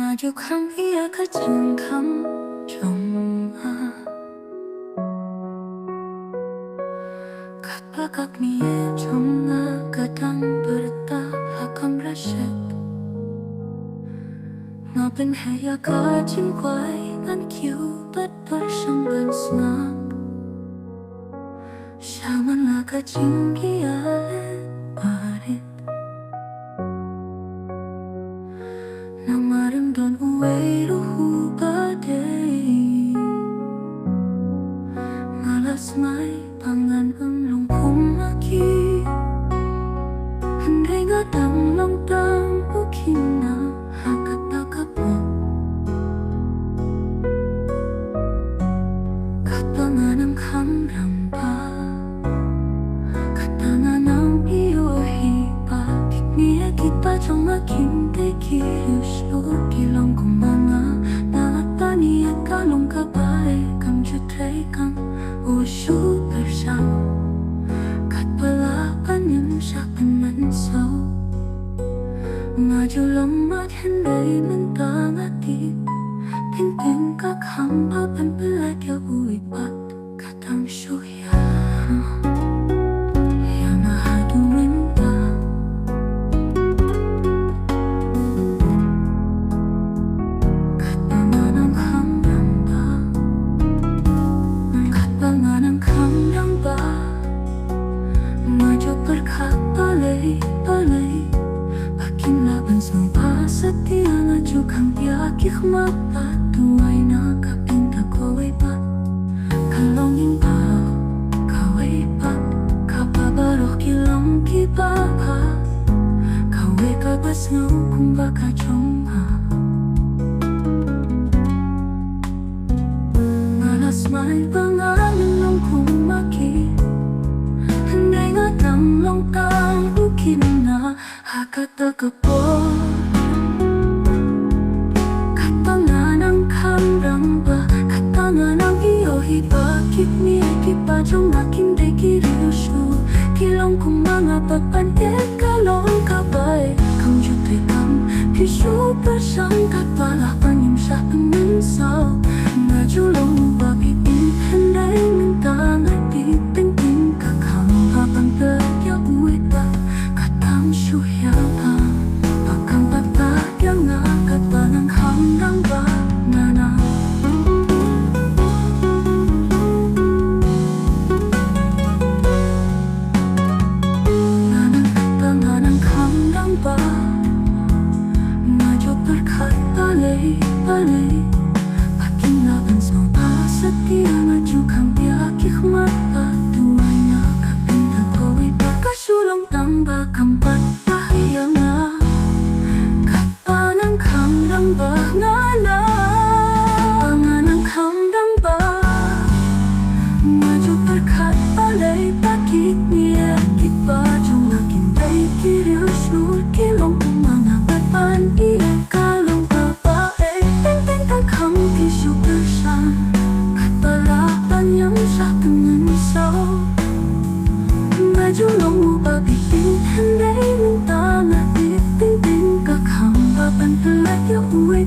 마주한 이야 같은 감정아 Kapag niyejong nagadang bertahakam resep Mabenhaya kajing kway Ngan kiubat bersang bensnap Siyaman la kajing giyalit parit Namarim don uway ruhu baday Malas may pangan ang kumaki Hindi nga damlang ukin na hakat na kapo Kapangan ang kamram pa Katangan ang iyo hipa Niya kita trong aking tekiyuslo Kilang kumanga na at paniya kalong kabay Kang jutay kang usyo bersang Palapan yung sa panmansaw Maju lamad henday mentang atip Pinpin kakhampapan pelagya uipat Katang syuhya Yang nahadumin ba Katpangan ang kamrang ba Katpangan ang kamrang ba Maju berkapalay, Pakin laban sumpah setia Laju kang yakih mata Tuay na kapinta kaway pat Kalongin pa, kaway pat Kapabaroh kilang kibaka Kaway kabas ngaw kung baka chongha Malas may pangalan ng kumaki Hindi nga damlang ukin na hakat na kapo Katangan ang kamrang ba Katangan ang iyo hibakit niya Kipa trong aking dekiryoso Kilong kong mga pagpanit Kalong kabay Kang jutay kang piso bersang Katpalapan yung sa pangansaw Najulong babitin Henday mentang atip Pingping kakang Papang bagya uwit ba Katang syuhya pa Pakang pagbagya nga Katpanang hamrang ba Nana Nanang katpanganang hamrang ba Maju berkat balay Pakinlaban sumpah setia Maju kang yakih mata Tuay na kapinta kaway pa Kasulong tambah kampat bahaya nga Katpanang kamrang ba Ngana Panganang kamrang ba Maju berkat balay Pakit niya kipa Jong aking day kiryosur Kilong mga batpan Iya kalong babae Ping-ping kakang piso bersang Katpalapan yang sa pangansaw Majulong ubabitin Henday mentang atip Ping-ping kakang Papan pelagya uwi